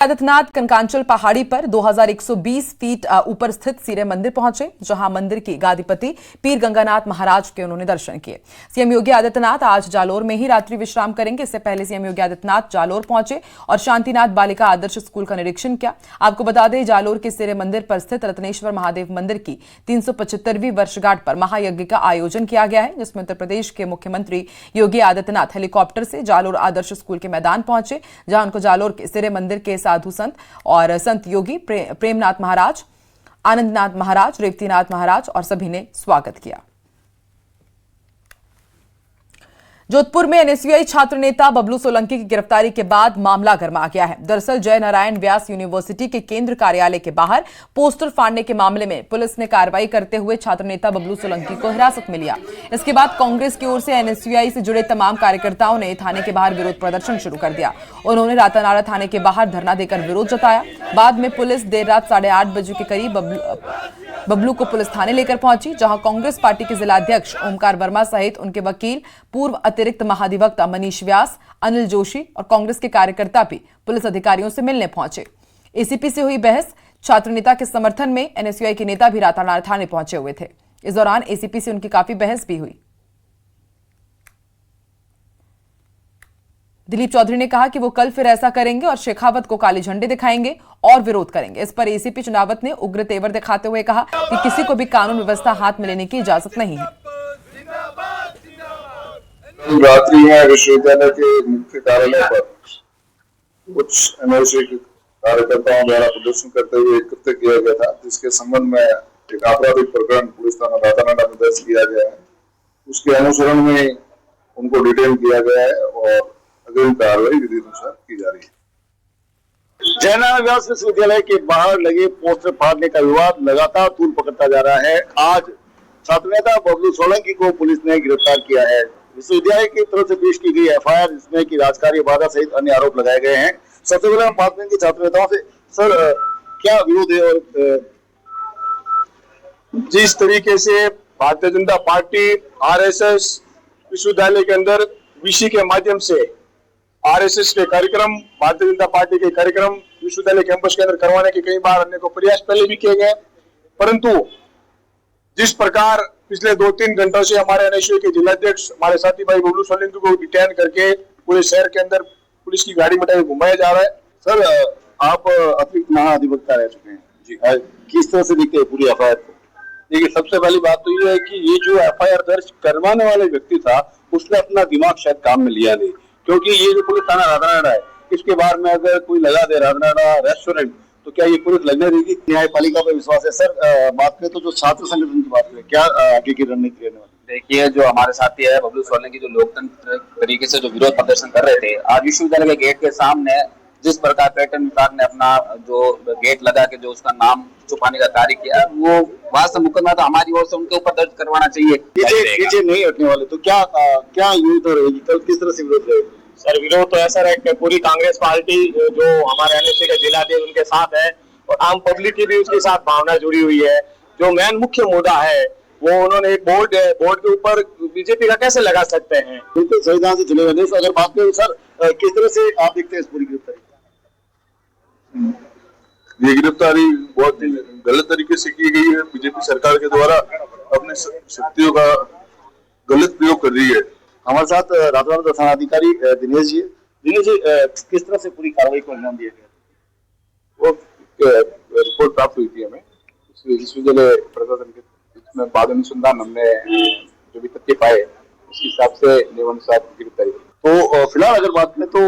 आदित्यनाथ कंकांचल पहाड़ी पर 2120 फीट ऊपर स्थित सिरे मंदिर पहुंचे, जहां मंदिर की गादीपति पीर गंगानाथ महाराज के उन्होंने दर्शन किए। सीएम योगी आदित्यनाथ आज जालोर में ही रात्रि विश्राम करेंगे। इससे पहले सीएम योगी आदित्यनाथ जालोर पहुंचे और शांतिनाथ बालिका आदर्श स्कूल का निरीक्षण किया। आपको बता दें, जालोर के सिरे मंदिर पर स्थित रत्नेश्वर महादेव मंदिर की 375वीं वर्षगांठ पर महायज्ञ का आयोजन किया गया है, जिसमें उत्तर प्रदेश के मुख्यमंत्री योगी आदित्यनाथ हेलीकॉप्टर से जालोर आदर्श स्कूल के मैदान पहुंचे, जहां उनको जालोर के सिरे मंदिर के साधु संत और संत योगी प्रेमनाथ महाराज, आनंदनाथ महाराज, रेवतीनाथ महाराज और सभी ने स्वागत किया। जोधपुर में एनएसयूआई छात्र नेता बबलू सोलंकी की गिरफ्तारी के बाद मामला गरमा गया है। दरअसल जय नारायण व्यास यूनिवर्सिटी के केंद्र कार्यालय के बाहर पोस्टर फाड़ने के मामले में पुलिस ने कार्रवाई करते हुए छात्र नेता बबलू सोलंकी को हिरासत में लिया। इसके बाद कांग्रेस की ओर से एनएसयूआई से जुड़े तमाम कार्यकर्ताओं ने थाने के बाहर विरोध प्रदर्शन शुरू कर दिया। उन्होंने रातानाड़ा थाने के बाहर धरना देकर विरोध जताया। बाद में पुलिस देर रात 8:30 बजे के करीब बबलू को पुलिस थाने लेकर पहुंची, जहां कांग्रेस पार्टी के जिलाध्यक्ष ओमकार वर्मा सहित उनके वकील, पूर्व अतिरिक्त महाधिवक्ता मनीष व्यास, अनिल जोशी और कांग्रेस के कार्यकर्ता भी पुलिस अधिकारियों से मिलने पहुंचे। एसीपी से हुई बहस। छात्र नेता के समर्थन में एनएसयूआई के नेता भी रातानाड़ा थाने पहुंचे हुए थे। इस दौरान एसीपी से उनकी काफी बहस भी हुई। दिलीप चौधरी ने कहा कि वो कल फिर ऐसा करेंगे और शेखावत को काले झंडे दिखाएंगे और विरोध करेंगे। इस पर एसीपी चुनावत ने उग्र तेवर दिखाते हुए कहा कि किसी को भी कानून व्यवस्था हाथ में लेने की इजाजत नहीं है। रात्रि में विश्वविद्यालय के मुख्य कार्यालय पर कुछ एनएसयूआई के कार्यकर्ताओं द्वारा प्रदर्शन करते हुए कृत्य किया गया था, जिसके संबंध में एक आपराधिक प्रकरण पुलिस थाना रातानाड़ा में दर्ज किया गया है। उसके अनुसरण में उनको डिटेन किया गया है और अग्रिम कार्रवाई विधि अनुसार की जा रही है। जय नारायण व्यास विश्वविद्यालय के बाहर लगे पोस्टर फाड़ने का विवाद लगातार तूल पकड़ता जा रहा है। आज छात्र नेता बबलू सोलंकी को पुलिस ने गिरफ्तार किया है। विश्वविद्यालय की तरफ से पेश की गई एफआईआर, जिसमें कि राजकार्य बाधा सहित अन्य आरोप लगाए गए हैं। सबसे पहले हम बात करेंगे छात्र नेताओं से। सर, क्या विरोध है और जिस तरीके से भारतीय जनता पार्टी आरएसएस विश्वविद्यालय के अंदर वीसी के माध्यम से आरएसएस के कार्यक्रम, भारतीय जनता पार्टी के कार्यक्रम विश्वविद्यालय कैंपस के अंदर करवाने के कई बार अन्य को प्रयास पहले भी किए गए, परंतु जिस प्रकार पिछले 2-3 घंटों से हमारे एनएसयूआई के जिलाध्यक्ष हमारे साथी भाई बबलू सोलंकी को डिटेन करके पूरे शहर के अंदर पुलिस की गाड़ी में घुमाया जा रहा है। सर, आप अतिरिक्त महाधिवक्ता रह चुके हैं जी, किस तरह से देखते हैं पूरी एफआईआर को? देखिए, सबसे पहली बात तो ये है कि ये जो एफआईआर दर्ज करवाने वाले व्यक्ति था, उसने अपना दिमाग शायद काम में लिया नहीं, क्योंकि ये जो पुलिस थाना रातानाड़ा है, इसके बारे में अगर कोई लगा दे रातानाड़ा रेस्टोरेंट, तो क्या ये पुलिस लगने देगी? न्यायपालिका पर विश्वास है। सर, बात करें तो जो छात्र संगठन की बात करें, क्या आगे की रणनीति रहने वाली? देखिए, जो हमारे साथी है बबलू सोलंकी, जो लोकतंत्र तरीके से जो विरोध प्रदर्शन कर रहे थे, आज विश्वविद्यालय के गेट के सामने जिस प्रकार पर्यटन विभाग ने अपना जो गेट लगा के जो उसका नाम छुपाने का कार्य किया, वो वास्तव मुकदमा तो हमारी ओर से उनके ऊपर दर्ज करवाना चाहिए। पीछे नहीं हटने वाले, तो क्या यूथ रहेगी कल, किस तरह से विरोध रहेगा? सर, विरोध तो ऐसा है कि पूरी कांग्रेस पार्टी जो हमारे एनएसयूआई का जिलाध्यक्ष उनके साथ है और आम पब्लिक की भी उसके साथ भावना जुड़ी हुई है। जो मेन मुख्य मुद्दा है वो उन्होंने एक बोर्ड के ऊपर बीजेपी का कैसे लगा सकते हैं। बिल्कुल संविधान से चलेगा नहीं। अगर बात करें सर, किस तरह से आप देखते हैं इस पूरी गिरफ्तारी? ये गिरफ्तारी बहुत ही गलत तरीके से की गई है। बीजेपी सरकार के द्वारा अपने शक्तियों का गलत प्रयोग कर रही है। हमारे साथ रातानाड़ा थानाधिकारी दिनेश जी। दिनेश जी, किस तरह से पूरी कार्रवाई को अंजाम दिया गया? वो रिपोर्ट प्राप्त हुई थी हमें विश्वविद्यालय प्रशासन के, इसमें बाद अनुसंधान हमने जो भी तथ्य पाए उस हिसाब से नियमानुसार गिरफ्तारी। तो फिलहाल अगर बात करें तो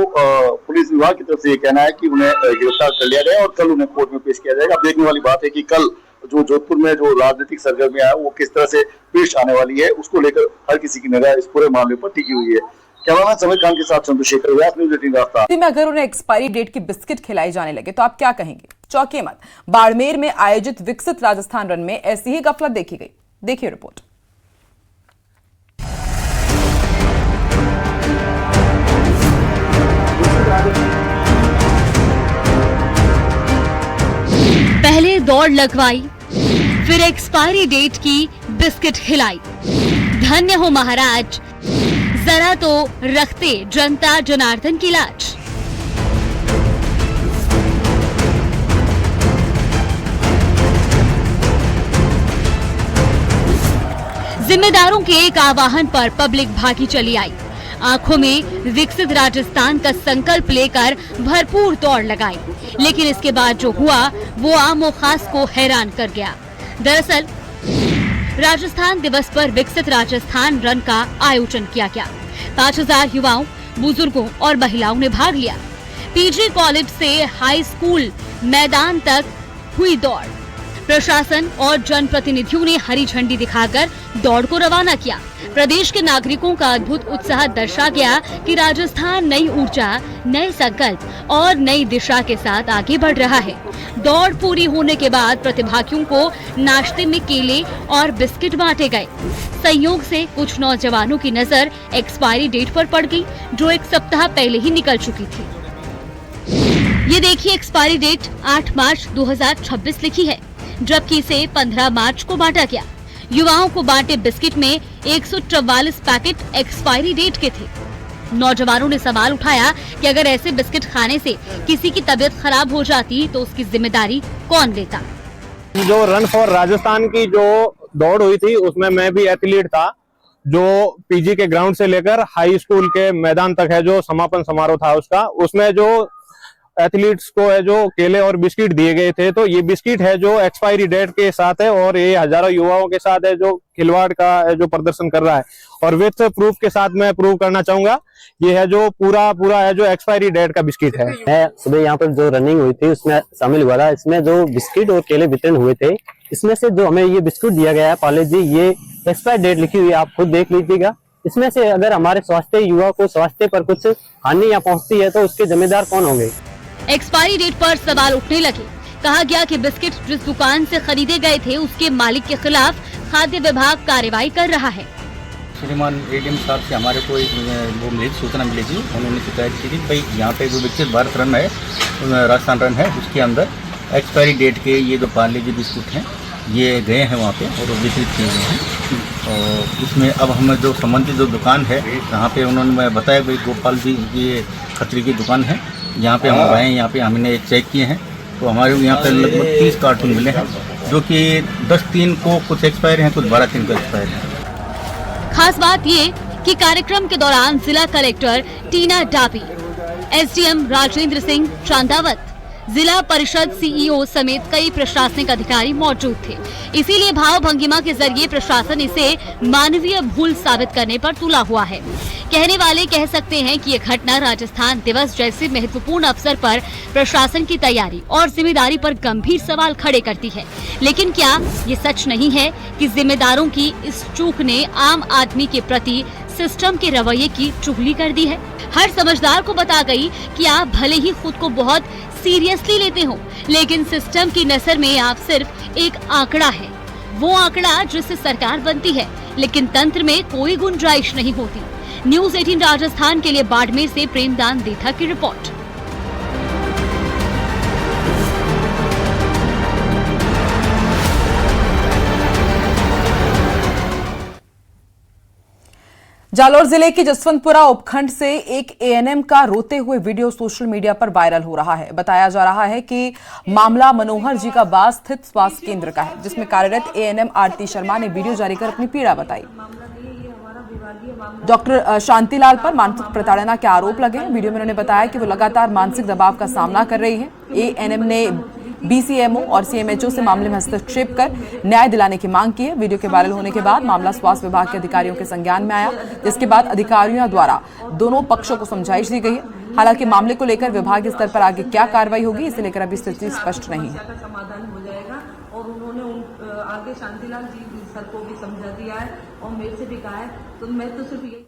पुलिस विभाग की तरफ से ये कहना है कि उन्हें गिरफ्तार कर लिया गया और कल उन्हें कोर्ट में पेश किया जाएगा। अब देखने वाली बात है कि कल जो जोधपुर में जो राजनीतिक सरगर्मियां है वो किस तरह से पेश आने वाली है, उसको लेकर हर किसी की निगाह इस पूरे मामले पर टिकी हुई है। कैमरामैन समीर खान के साथ चंद्रशेखर व्यास, न्यूज़ 18 रास्ता। में अगर उन्हें एक्सपायरी डेट की बिस्किट खिलाई जाने लगे तो आप क्या कहेंगे? चौंकिए मत। बाड़मेर में आयोजित विकसित राजस्थान रन में ऐसी ही गफलत देखी गई। देखिए रिपोर्ट। पहले दौड़ लगवाई, फिर एक्सपायरी डेट की बिस्किट खिलाई। धन्य हो महाराज, जरा तो रखते जनता जनार्दन की लाज। जिम्मेदारों के एक आह्वान पर पब्लिक भागी चली आई। आंखों में विकसित राजस्थान का संकल्प लेकर भरपूर दौड़ लगाई, लेकिन इसके बाद जो हुआ वो आम और खास को हैरान कर गया। दरअसल राजस्थान दिवस पर विकसित राजस्थान रन का आयोजन किया गया। 5000 युवाओं, बुजुर्गों और महिलाओं ने भाग लिया। पीजी कॉलेज से हाई स्कूल मैदान तक हुई दौड़। प्रशासन और जनप्रतिनिधियों ने हरी झंडी दिखाकर दौड़ को रवाना किया। प्रदेश के नागरिकों का अद्भुत उत्साह दर्शा गया कि राजस्थान नई ऊर्जा, नए संकल्प और नई दिशा के साथ आगे बढ़ रहा है। दौड़ पूरी होने के बाद प्रतिभागियों को नाश्ते में केले और बिस्किट बांटे गए। संयोग से कुछ नौजवानों की नजर एक्सपायरी डेट पर पड़ गई, जो एक सप्ताह पहले ही निकल चुकी थी। ये देखिए, एक्सपायरी डेट 8 मार्च 2026 लिखी है, जबकि इसे 15 मार्च को बांटा गया। युवाओं को बांटे बिस्किट में 144 पैकेट एक्सपायरी डेट के थे। नौजवानों ने सवाल उठाया कि अगर ऐसे बिस्किट खाने से किसी की तबीयत खराब हो जाती तो उसकी जिम्मेदारी कौन लेता। जो रन फॉर राजस्थान की जो दौड़ हुई थी उसमें मैं भी एथलीट था। जो पीजी के ग्राउंड से लेकर हाई स्कूल के मैदान तक है जो समापन समारोह था उसमें जो एथलीट्स को है जो केले और बिस्किट दिए गए थे, तो ये बिस्किट है जो एक्सपायरी डेट के साथ है और ये हजारों युवाओं के साथ है जो खिलवाड़ का है जो प्रदर्शन कर रहा है। और विथ प्रूफ के साथ मैं प्रूव करना चाहूंगा, ये है जो पूरा है जो एक्सपायरी डेट का बिस्किट है। मैं सुबह यहाँ पर जो रनिंग हुई थी उसमें शामिल हुआ था। इसमें जो बिस्किट और केले वितरण हुए थे, इसमें से जो हमें ये बिस्कुट दिया गया है पाले जी, ये एक्सपायरी डेट लिखी हुई है, आप खुद देख लीजिएगा। इसमें से अगर हमारे स्वास्थ्य युवा को स्वास्थ्य पर कुछ हानि या पहुंचती है तो उसके जिम्मेदार कौन होंगे। एक्सपायरी डेट पर सवाल उठने लगे। कहा गया कि बिस्किट जिस दुकान से खरीदे गए थे उसके मालिक के खिलाफ खाद्य विभाग कार्रवाई कर रहा है। श्रीमान एडीएम साहब से हमारे को वो मिली सूचना मिली थी, उन्होंने शिकायत की थी भाई यहाँ पे जो विकसित भारत रन है, राजस्थान रन है, उसके अंदर एक्सपायरी डेट के ये जो पार्ले जी बिस्कुट हैं ये गए हैं वहाँ पे और वितरित किए गए हैं। और इसमें अब हमें जो संबंधित जो दुकान है यहाँ पे उन्होंने बताया भाई गोपाल जी ये खतरी की दुकान है, यहाँ पे हम गए हैं, यहाँ पे हमने चेक किए हैं तो हमारे यहाँ पे लगभग 30 कार्टून मिले हैं, जो कि 10/3 को कुछ एक्सपायर हैं, कुछ 12/3 को एक्सपायर हैं। खास बात ये कि कार्यक्रम के दौरान जिला कलेक्टर टीना डाबी, एसडीएम राजेंद्र सिंह चांदावत, जिला परिषद सीईओ समेत कई प्रशासनिक अधिकारी मौजूद थे। इसीलिए भाव भंगिमा के जरिए प्रशासन इसे मानवीय भूल साबित करने पर तुला हुआ है। कहने वाले कह सकते हैं कि ये घटना राजस्थान दिवस जैसे महत्वपूर्ण अवसर पर प्रशासन की तैयारी और जिम्मेदारी पर गंभीर सवाल खड़े करती है। लेकिन क्या ये सच नहीं है कि जिम्मेदारों की इस चूक ने आम आदमी के प्रति सिस्टम के रवैये की चुगली कर दी है। हर समझदार को बता गई कि आप भले ही खुद को बहुत सीरियसली लेते हो, लेकिन सिस्टम की नजर में आप सिर्फ एक आंकड़ा है, वो आंकड़ा जिससे सरकार बनती है, लेकिन तंत्र में कोई गुंजाइश नहीं होती। न्यूज़ 18 राजस्थान के लिए बाड़मेर से प्रेमदान देथा की रिपोर्ट। जालौर जिले की जसवंतपुरा उपखंड से एक एएनएम का रोते हुए वीडियो सोशल मीडिया पर वायरल हो रहा है। बताया जा रहा है कि मामला मनोहर जी का बास स्थित स्वास्थ्य केंद्र का है, जिसमें कार्यरत एएनएम आरती शर्मा ने वीडियो जारी कर अपनी पीड़ा बताई। डॉक्टर शांतिलाल पर मानसिक प्रताड़ना के आरोप लगे। वीडियो में उन्होंने बताया कि वो लगातार मानसिक दबाव का सामना कर रही है। एएनएम ने बीसीएमओ और सीएमएचओ से मामले में हस्तक्षेप कर न्याय दिलाने की मांग की है। वीडियो के वायरल होने के बाद मामला स्वास्थ्य विभाग के अधिकारियों के संज्ञान में आया, जिसके बाद अधिकारियों द्वारा दोनों पक्षों को समझाइश दी गई है। हालांकि मामले को लेकर विभाग स्तर पर आगे क्या कार्रवाई होगी, इसे लेकर अभी स्थिति स्पष्ट नहीं है। समाधान हो जाएगा और उन्होंने आगे शांतिलाल जी सर को भी समझा दिया है और मेरे से भी कहा है, तो मैं तो सिर्फ ये।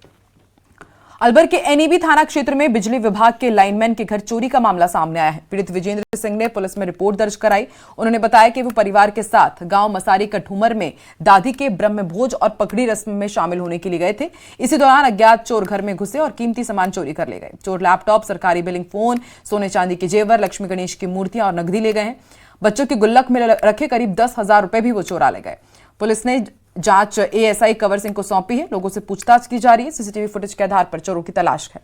अलवर के एनईबी थाना क्षेत्र में बिजली विभाग के लाइनमैन के घर चोरी का मामला सामने आया है। पीड़ित विजेंद्र सिंह ने पुलिस में रिपोर्ट दर्ज कराई। उन्होंने बताया कि वो परिवार के साथ गांव मसारी कठूमर में दादी के ब्रह्मभोज और पकड़ी रस्म में शामिल होने के लिए गए थे। इसी दौरान अज्ञात चोर घर में घुसे और कीमती सामान चोरी कर ले गए। चोर लैपटॉप, सरकारी बिलिंग फोन, सोने चांदी के जेवर, लक्ष्मी गणेश की मूर्तियां और नकदी ले गए हैं। बच्चों के गुल्लक में रखे करीब 10,000 रुपए भी वो चोरा ले गए। पुलिस ने जांच एएसआई कंवर सिंह को सौंपी है। लोगों से पूछताछ की जा रही है। सीसीटीवी फुटेज के आधार पर चोरों की तलाश है।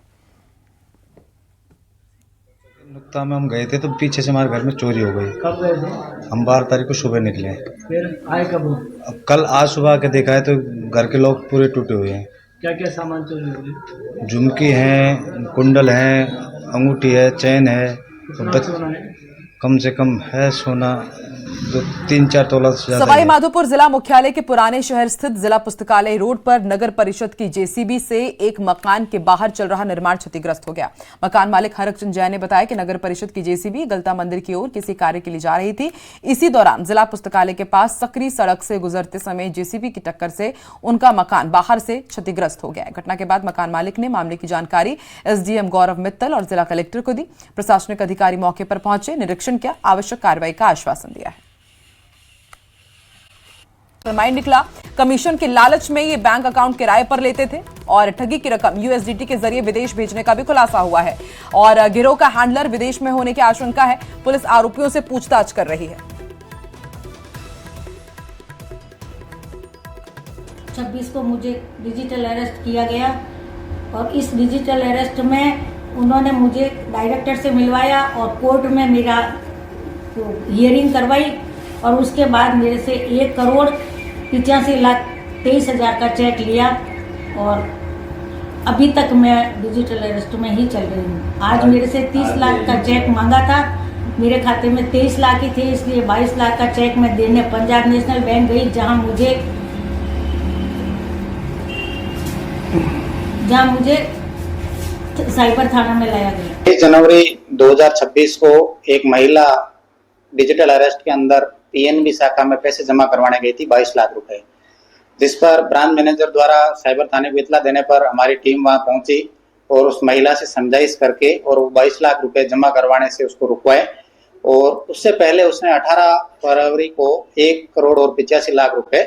नुक्ता में हम गए थे तो पीछे से हमारे घर में चोरी हो गई। कब गए थे? हम 12 तारीख को सुबह निकले। फिर आए कब? अब कल आज सुबह के देखा है तो घर के लोग पूरे टूटे हुए हैं। क्या क्या सामान चोरी हो गए? झुमकी हैं, कुंडल हैं, अंगूठी है, चैन है, कितना सोना है? कम से कम है सोना 3-4 तोला से ज्यादा सवाई है। माधोपुर जिला मुख्यालय के पुराने शहर स्थित जिला पुस्तकालय रोड पर नगर परिषद की जेसीबी से एक मकान के बाहर चल रहा निर्माण क्षतिग्रस्त हो गया। मकान मालिक हरकचंद जैन ने बताया कि नगर परिषद की जेसीबी गलता मंदिर की ओर किसी कार्य के लिए जा रही थी। इसी दौरान जिला पुस्तकालय के पास सकरी सड़क से गुजरते समय जेसीबी की टक्कर से उनका मकान बाहर से क्षतिग्रस्त हो गया। घटना के बाद मकान मालिक ने मामले की जानकारी एसडीएम गौरव मित्तल और जिला कलेक्टर को दी। प्रशासनिक अधिकारी मौके पर पहुंचे, निरीक्षण किया, आवश्यक कार्रवाई का आश्वासन दिया है। फरमाइन निकला, कमीशन के लालच में ये बैंक अकाउंट किराए पर लेते थे और ठगी की रकम यूएसडीटी के जरिए विदेश भेजने का भी खुलासा हुआ है और गिरोह का हैंडलर विदेश में होने की आशंका है। पुलिस आरोपियों से पूछताछ कर रही है। 26 को मुझे डिजिटल अरेस्ट किया गया और इस डिजिटल अरेस्ट में उन्होंने मुझे डायरेक्टर से मिलवाया और कोर्ट में मेरा हियरिंग करवाई और उसके बाद मेरे से 1,85,23,000 का चेक लिया और अभी तक मैं डिजिटल अरेस्ट में ही चल रही हूँ। आज मेरे से 30 लाख का चेक मांगा था, मेरे खाते में 23 लाख ही थे, इसलिए 22 लाख का चेक मैं देने पंजाब नेशनल बैंक गई, जहां मुझे साइबर थाना में लाया गया। 1 जनवरी 2026 को एक महिला डिजिटल अरेस्ट के अंदर पीएनबी शाखा में पैसे जमा करवाने गई थी 22 लाख रुपए, जिस पर ब्रांच मैनेजर द्वारा साइबर थाने को इतला देने पर हमारी टीम वहां पहुंची और उस महिला से समझाइश करके और वो 22 लाख रुपए जमा करवाने से उसको रुकवाए। और उससे पहले उसने 18 फरवरी को 1 करोड़ और 85 लाख रुपए